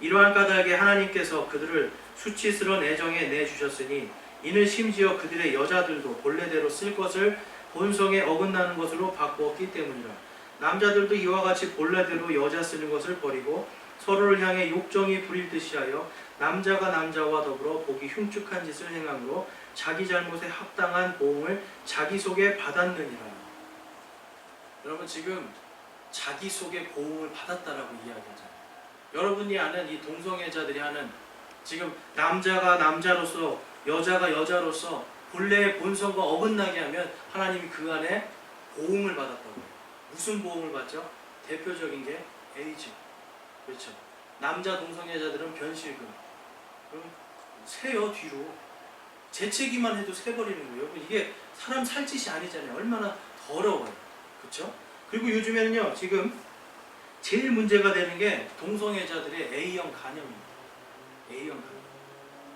이러한 까닭에 하나님께서 그들을 수치스러운 애정에 내주셨으니 이는 심지어 그들의 여자들도 본래대로 쓸 것을 본성에 어긋나는 것으로 바꾸었기 때문이라. 남자들도 이와 같이 본래대로 여자 쓰는 것을 버리고 서로를 향해 욕정이 부릴 듯이 하여 남자가 남자와 더불어 보기 흉측한 짓을 행함으로 자기 잘못에 합당한 보응을 자기 속에 받았느니라. 여러분 지금 자기 속에 보응을 받았다라고 이야기하잖아요. 여러분이 아는 이 동성애자들이 하는, 지금 남자가 남자로서 여자가 여자로서 본래의 본성과 어긋나게 하면 하나님이 그 안에 보응을 받았다고 해요. 무슨 보응을 받죠? 대표적인 게 에이즈. 그렇죠. 남자 동성애자들은 변실금. 새요, 뒤로. 재채기만 해도 새버리는 거예요. 여러분 이게 사람 살 짓이 아니잖아요. 얼마나 더러워요. 그렇죠? 그리고 요즘에는요, 지금 제일 문제가 되는 게 동성애자들의 A형 간염입니다. A형 간염.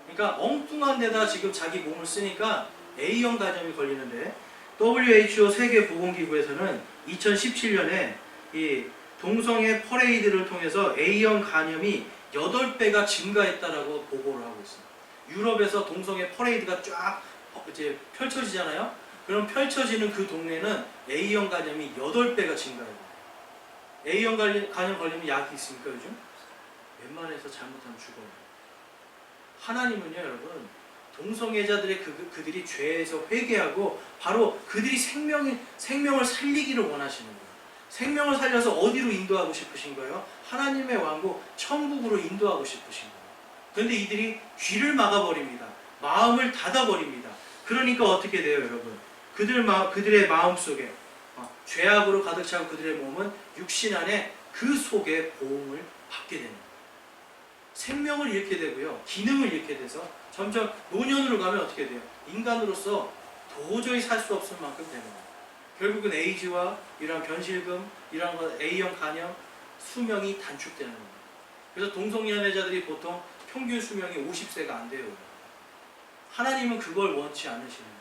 그러니까 엉뚱한 데다 지금 자기 몸을 쓰니까 A형 간염이 걸리는데, WHO 세계보건기구에서는 2017년에 이 동성애 퍼레이드를 통해서 A형 간염이 8배가 증가했다라고 보고를 하고 있습니다. 유럽에서 동성애 퍼레이드가 쫙 이제 펼쳐지잖아요. 그럼 펼쳐지는 그 동네는 A형 간염이 8배가 증가해요. A형 간염 걸리면 약이 있습니까 요즘? 웬만해서 잘못하면 죽어요. 하나님은요 여러분, 동성애자들의 그들이 죄에서 회개하고 바로 그들이 생명을 살리기를 원하시는 거예요. 생명을 살려서 어디로 인도하고 싶으신 거예요? 하나님의 왕국 천국으로 인도하고 싶으신 거예요. 그런데 이들이 귀를 막아버립니다. 마음을 닫아버립니다. 그러니까 어떻게 돼요 여러분? 그들의 마음 속에 죄악으로 가득 찬 그들의 몸은 육신 안에 그 속에 보응을 받게 되는 거예요. 생명을 잃게 되고요, 기능을 잃게 돼서 점점 노년으로 가면 어떻게 돼요? 인간으로서 도저히 살 수 없을 만큼 되는 거예요. 결국은 에이즈와 이러한 변실금, 이러한 A형 간염, 수명이 단축되는 겁니다. 그래서 동성연애자들이 보통 평균 수명이 50세가 안 돼요. 하나님은 그걸 원치 않으시는 거예요.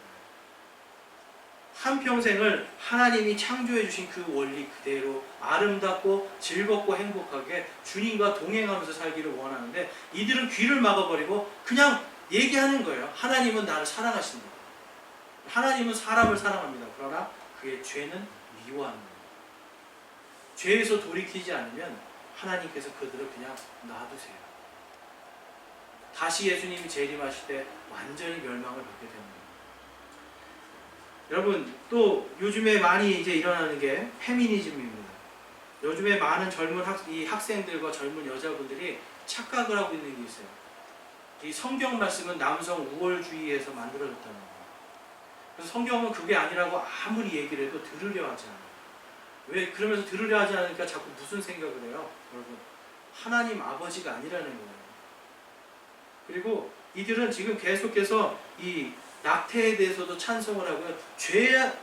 한평생을 하나님이 창조해 주신 그 원리 그대로 아름답고 즐겁고 행복하게 주님과 동행하면서 살기를 원하는데, 이들은 귀를 막아버리고 그냥 얘기하는 거예요. 하나님은 나를 사랑하신다. 하나님은 사람을 사랑합니다. 그러나 그의 죄는 미워하는 거예요. 죄에서 돌이키지 않으면 하나님께서 그들을 그냥 놔두세요. 다시 예수님이 재림하실 때 완전히 멸망을 받게 됩니다. 여러분, 또 요즘에 많이 이제 일어나는 게 페미니즘입니다. 요즘에 많은 젊은 학생들과 젊은 여자분들이 착각을 하고 있는 게 있어요. 이 성경 말씀은 남성 우월주의에서 만들어졌다는 거예요. 그래서 성경은 그게 아니라고 아무리 얘기를 해도 들으려 하지 않아요. 왜 그러면서 들으려 하지 않으니까 자꾸 무슨 생각을 해요? 여러분, 하나님 아버지가 아니라는 거예요. 그리고 이들은 지금 계속해서 이 낙태에 대해서도 찬성을 하고요.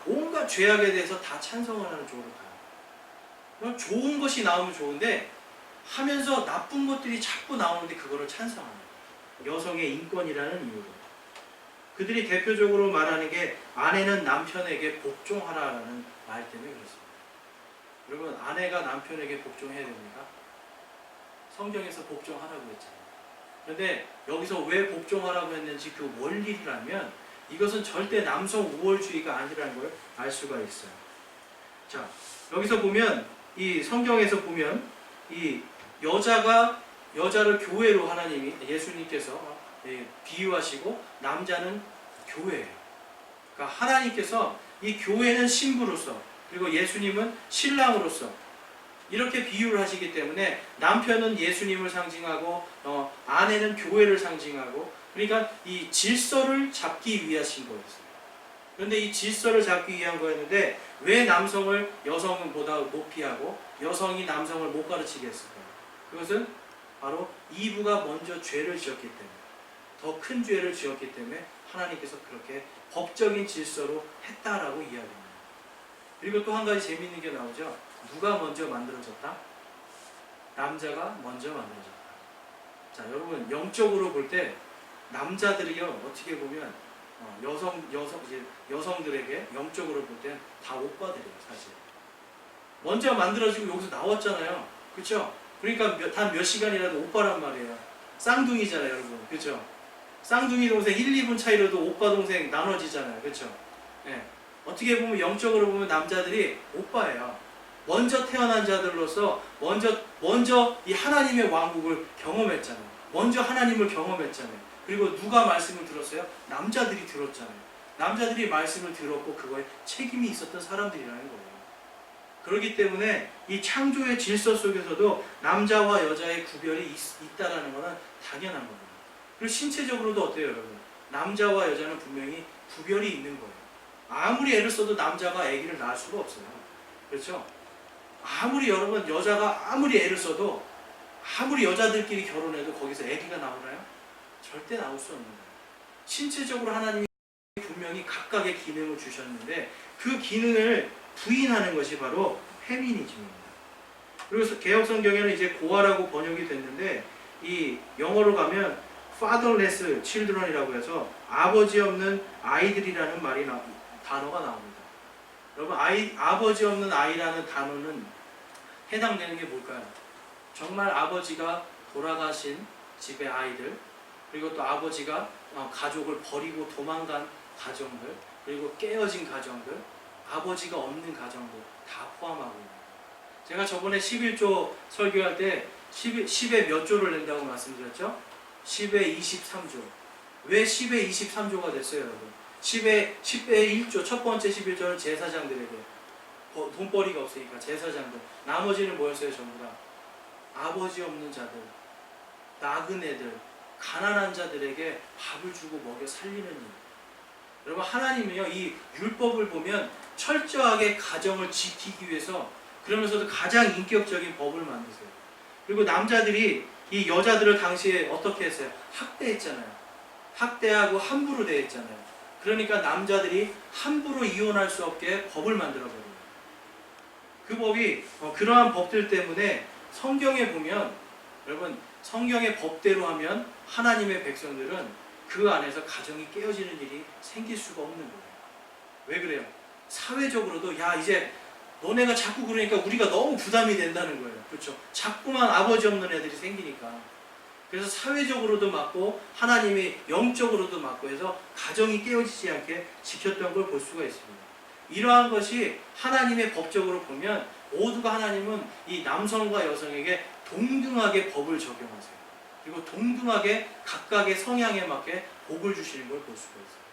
온갖 죄악에 대해서 다 찬성을 하는 쪽으로 가요. 좋은 것이 나오면 좋은데 하면서 나쁜 것들이 자꾸 나오는데 그거를 찬성합니다. 여성의 인권이라는 이유로. 그들이 대표적으로 말하는 게 아내는 남편에게 복종하라라는 말 때문에 그렇습니다. 여러분, 아내가 남편에게 복종해야 됩니까? 성경에서 복종하라고 했잖아요. 그런데 여기서 왜 복종하라고 했는지 그 원리를 알면 이것은 절대 남성 우월주의가 아니라는 걸 알 수가 있어요. 자, 여기서 보면 이 성경에서 보면 이 여자를 교회로 하나님이 예수님께서 비유하시고 남자는 교회예요. 그러니까 하나님께서 이 교회는 신부로서 그리고 예수님은 신랑으로서 이렇게 비유를 하시기 때문에 남편은 예수님을 상징하고 아내는 교회를 상징하고 그러니까 이 질서를 잡기 위하신 거였어요. 그런데 이 질서를 잡기 위한 거였는데 왜 남성을 여성보다 높이 하고 여성이 남성을 못 가르치게 했을까요? 그것은 바로 이브가 먼저 죄를 지었기 때문에 더 큰 죄를 지었기 때문에 하나님께서 그렇게 법적인 질서로 했다라고 이야기합니다. 그리고 또 한 가지 재미있는 게 나오죠. 누가 먼저 만들어졌다? 남자가 먼저 만들어졌다. 자, 여러분, 영적으로 볼 때 남자들이요, 어떻게 보면 여성들에게 영적으로 볼 때 다 오빠들이에요, 사실. 먼저 만들어지고 여기서 나왔잖아요. 그렇죠? 그러니까 단 몇 시간이라도 오빠란 말이에요. 쌍둥이잖아요, 여러분. 그렇죠? 쌍둥이 동생 1, 2분 차이로도 오빠 동생 나눠지잖아요. 그렇죠? 네. 어떻게 보면 영적으로 보면 남자들이 오빠예요. 먼저 태어난 자들로서 먼저 이 하나님의 왕국을 경험했잖아요. 먼저 하나님을 경험했잖아요. 그리고 누가 말씀을 들었어요? 남자들이 들었잖아요. 남자들이 말씀을 들었고 그거에 책임이 있었던 사람들이라는 거예요. 그렇기 때문에 이 창조의 질서 속에서도 남자와 여자의 구별이 있다라는 것은 당연한 겁니다. 그리고 신체적으로도 어때요, 여러분? 남자와 여자는 분명히 구별이 있는 거예요. 아무리 애를 써도 남자가 아기를 낳을 수가 없어요. 그렇죠? 아무리 여러분 여자가 아무리 애를 써도 아무리 여자들끼리 결혼해도 거기서 아기가 나오나요? 절대 나올 수 없는 거예요. 신체적으로 하나님이 분명히 각각의 기능을 주셨는데 그 기능을 부인하는 것이 바로 페미니즘입니다. 그래서 개혁 성경에는 이제 고아라고 번역이 됐는데 이 영어로 가면 fatherless children이라고 해서 아버지 없는 아이들이라는 단어가 나옵니다. 여러분, 아버지 없는 아이라는 단어는 해당되는 게 뭘까요? 정말 아버지가 돌아가신 집의 아이들, 그리고 또 아버지가 가족을 버리고 도망간 가정들, 그리고 깨어진 가정들, 아버지가 없는 가정들 다 포함하고 있는 거예요. 제가 저번에 11조 설교할 때 10에 몇 조를 낸다고 말씀드렸죠? 10에 23조. 왜 10에 23조가 됐어요, 여러분? 10에 1조, 첫 번째 11조는 제사장들에게 돈벌이가 없으니까 제사장들. 나머지는 뭐였어요, 전부 다? 아버지 없는 자들, 나그네들, 가난한 자들에게 밥을 주고 먹여 살리는 일. 여러분, 하나님은요, 이 율법을 보면 철저하게 가정을 지키기 위해서 그러면서도 가장 인격적인 법을 만드세요. 그리고 남자들이 이 여자들을 당시에 어떻게 했어요? 학대했잖아요. 학대하고 함부로 대했잖아요. 그러니까 남자들이 함부로 이혼할 수 없게 법을 만들어버려요. 그 법이 그러한 법들 때문에 성경에 보면 여러분, 성경의 법대로 하면 하나님의 백성들은 그 안에서 가정이 깨어지는 일이 생길 수가 없는 거예요. 왜 그래요? 사회적으로도 야, 이제 너네가 자꾸 그러니까 우리가 너무 부담이 된다는 거예요. 그렇죠? 자꾸만 아버지 없는 애들이 생기니까. 그래서 사회적으로도 막고 하나님이 영적으로도 막고 해서 가정이 깨어지지 않게 지켰던 걸 볼 수가 있습니다. 이러한 것이 하나님의 법적으로 보면 모두가 하나님은 이 남성과 여성에게 동등하게 법을 적용하세요. 그리고 동등하게 각각의 성향에 맞게 복을 주시는 걸 볼 수가 있어요.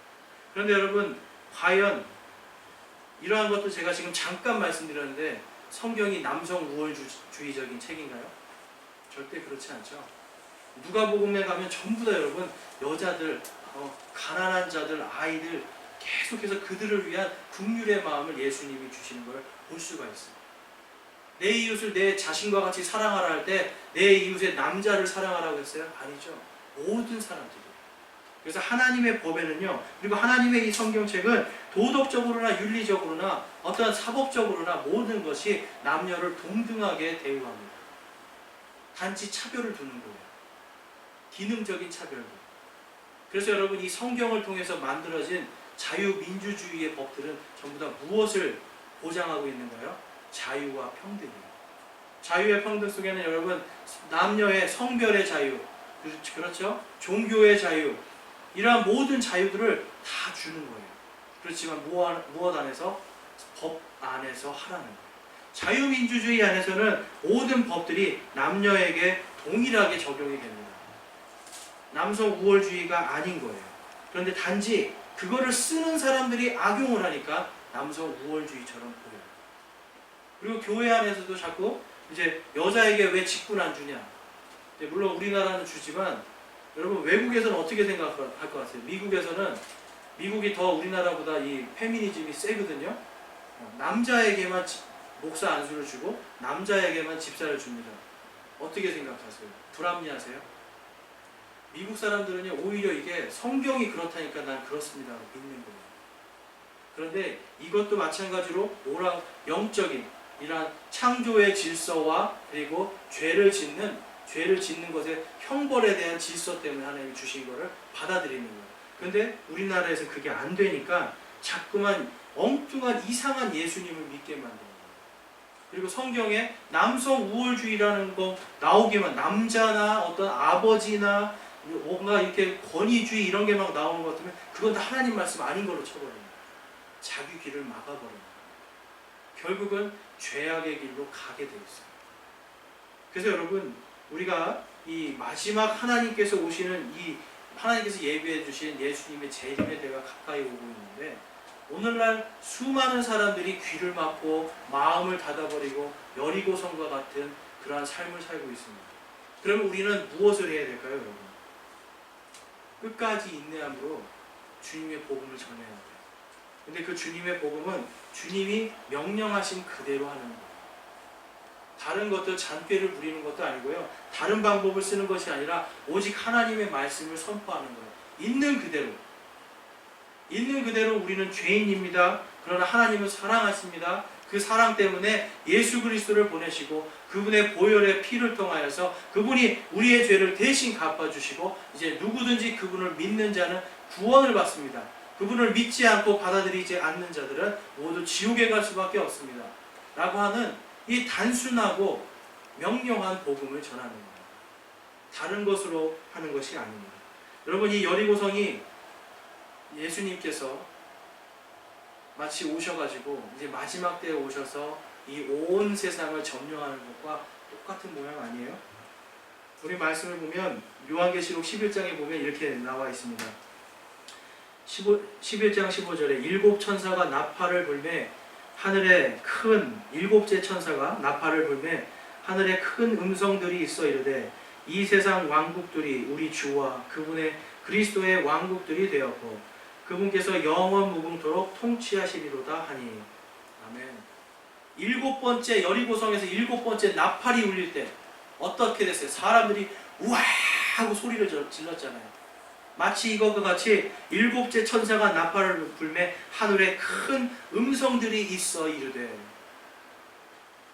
그런데 여러분, 과연 이러한 것도 제가 지금 잠깐 말씀드렸는데 성경이 남성 우월주의적인 책인가요? 절대 그렇지 않죠. 누가복음에 가면 전부 다 여러분 여자들, 가난한 자들, 아이들 계속해서 그들을 위한 긍휼의 마음을 예수님이 주시는 걸 볼 수가 있어요. 내 이웃을 내 자신과 같이 사랑하라 할 때 내 이웃의 남자를 사랑하라고 했어요? 아니죠. 모든 사람들이. 그래서 하나님의 법에는요, 그리고 하나님의 이 성경책은 도덕적으로나 윤리적으로나 어떠한 사법적으로나 모든 것이 남녀를 동등하게 대우합니다. 단지 차별을 두는 거예요. 기능적인 차별도. 그래서 여러분, 이 성경을 통해서 만들어진 자유민주주의의 법들은 전부 다 무엇을 보장하고 있는 거예요? 자유와 평등이에요. 자유의 평등 속에는 여러분, 남녀의 성별의 자유, 그렇죠? 종교의 자유, 이러한 모든 자유들을 다 주는 거예요. 그렇지만 무엇 안에서? 법 안에서 하라는 거예요. 자유민주주의 안에서는 모든 법들이 남녀에게 동일하게 적용이 됩니다. 남성 우월주의가 아닌 거예요. 그런데 단지 그거를 쓰는 사람들이 악용을 하니까 남성 우월주의처럼 보여요. 그리고 교회 안에서도 자꾸 이제 여자에게 왜 직분 안 주냐. 물론 우리나라는 주지만 여러분, 외국에서는 어떻게 생각할 것 같아요? 미국이 더 우리나라보다 이 페미니즘이 세거든요. 남자에게만 목사 안수를 주고 남자에게만 집사를 줍니다. 어떻게 생각하세요? 불합리하세요? 미국 사람들은요, 오히려 이게 성경이 그렇다니까 난 그렇습니다 믿는 거예요. 그런데 이것도 마찬가지로 영적인 이러한 창조의 질서와 그리고 죄를 짓는 것의 형벌에 대한 질서 때문에 하나님이 주신 것을 받아들이는 거예요. 그런데 우리나라에서 그게 안 되니까 자꾸만 엉뚱한 이상한 예수님을 믿게 만드는 거예요. 그리고 성경에 남성 우월주의라는 거 나오기만, 남자나 어떤 아버지나 뭔가 이렇게 권위주의 이런 게 막 나오는 것 같으면 그건 다 하나님 말씀 아닌 걸로 쳐버립니다. 자기 길을 막아버립니다. 결국은 죄악의 길로 가게 되어 있어요. 그래서 여러분, 우리가 이 마지막 하나님께서 오시는 하나님께서 예비해 주신 예수님의 재림의 때가 가까이 오고 있는데, 오늘날 수많은 사람들이 귀를 막고 마음을 닫아버리고 여리고성과 같은 그러한 삶을 살고 있습니다. 그러면 우리는 무엇을 해야 될까요, 여러분? 끝까지 인내함으로 주님의 복음을 전해야 돼요. 근데 그 주님의 복음은 주님이 명령하신 그대로 하는 거예요. 다른 것들 잔꾀를 부리는 것도 아니고요. 다른 방법을 쓰는 것이 아니라 오직 하나님의 말씀을 선포하는 거예요. 있는 그대로 우리는 죄인입니다. 그러나 하나님은 사랑하십니다. 그 사랑 때문에 예수 그리스도를 보내시고 그분의 보혈의 피를 통하여서 그분이 우리의 죄를 대신 갚아주시고 이제 누구든지 그분을 믿는 자는 구원을 받습니다. 그분을 믿지 않고 받아들이지 않는 자들은 모두 지옥에 갈 수밖에 없습니다. 라고 하는 이 단순하고 명령한 복음을 전하는 거예요. 다른 것으로 하는 것이 아닙니다. 여러분, 이 여리고성이 예수님께서 마치 오셔가지고 이제 마지막 때에 오셔서 이 온 세상을 점령하는 것과 똑같은 모양 아니에요? 우리 말씀을 보면 요한계시록 11장에 보면 이렇게 나와 있습니다. 11장 15절에 일곱 천사가 나팔을 불매 하늘에 큰 일곱째 천사가 나팔을 불매 하늘에 큰 음성들이 있어 이르되 이 세상 왕국들이 우리 주와 그분의 그리스도의 왕국들이 되었고 그분께서 영원 무궁토록 통치하시리로다 하니. 아멘. 일곱 번째 여리고성에서 일곱 번째 나팔이 울릴 때 어떻게 됐어요? 사람들이 우와 하고 소리를 질렀잖아요. 마치 이것과 같이 일곱째 천사가 나팔을 불매 하늘에 큰 음성들이 있어 이르되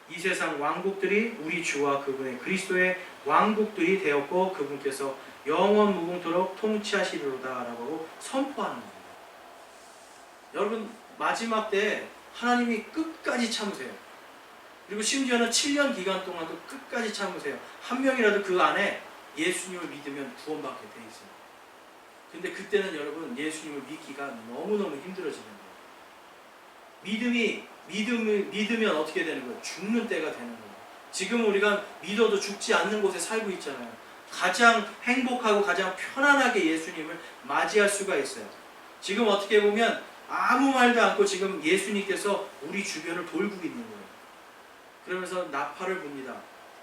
이 세상 왕국들이 우리 주와 그분의 그리스도의 왕국들이 되었고 그분께서 영원 무궁토록 통치하시리로다 라고 선포하는 겁니다. 여러분, 마지막 때 하나님이 끝까지 참으세요. 그리고 심지어는 7년 기간 동안도 끝까지 참으세요. 한 명이라도 그 안에 예수님을 믿으면 구원받게 돼 있어요. 근데 그때는 여러분, 예수님을 믿기가 너무너무 힘들어지는 거예요. 믿으면 어떻게 되는 거예요? 죽는 때가 되는 거예요. 지금 우리가 믿어도 죽지 않는 곳에 살고 있잖아요. 가장 행복하고 가장 편안하게 예수님을 맞이할 수가 있어요. 지금 어떻게 보면 아무 말도 않고 지금 예수님께서 우리 주변을 돌고 있는 거예요. 그러면서 나팔을 붑니다.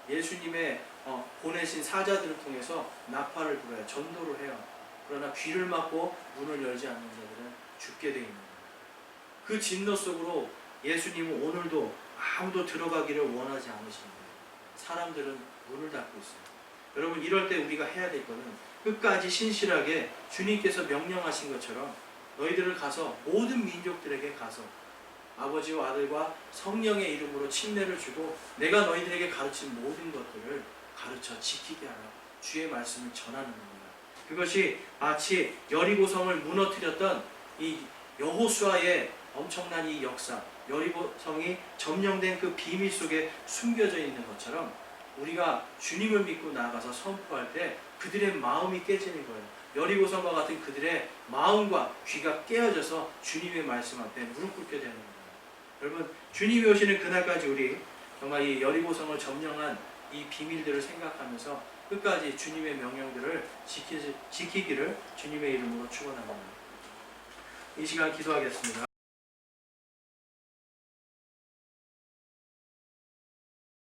예수님의 보내신 사자들을 통해서 나팔을 불어요. 전도를 해요. 그러나 귀를 막고 문을 열지 않는 자들은 죽게 되어 있는 거예요. 그 진노 속으로 예수님은 오늘도 아무도 들어가기를 원하지 않으시는 거예요. 사람들은 문을 닫고 있어요. 여러분, 이럴 때 우리가 해야 될 거는 끝까지 신실하게 주님께서 명령하신 것처럼 너희들을 가서 모든 민족들에게 가서 아버지와 아들과 성령의 이름으로 침례를 주고 내가 너희들에게 가르친 모든 것들을 가르쳐 지키게 하라. 주의 말씀을 전하는 겁니다. 그것이 마치 여리고성을 무너뜨렸던 이 여호수아의 엄청난 이 역사, 여리고성이 점령된 그 비밀 속에 숨겨져 있는 것처럼 우리가 주님을 믿고 나아가서 선포할 때 그들의 마음이 깨지는 거예요. 여리고성과 같은 그들의 마음과 귀가 깨어져서 주님의 말씀 앞에 무릎 꿇게 되는 거예요. 여러분, 주님이 오시는 그날까지 우리 정말 이 여리고성을 점령한 이 비밀들을 생각하면서 끝까지 주님의 명령들을 지키기를 주님의 이름으로 축원합니다. 이 시간 기도하겠습니다.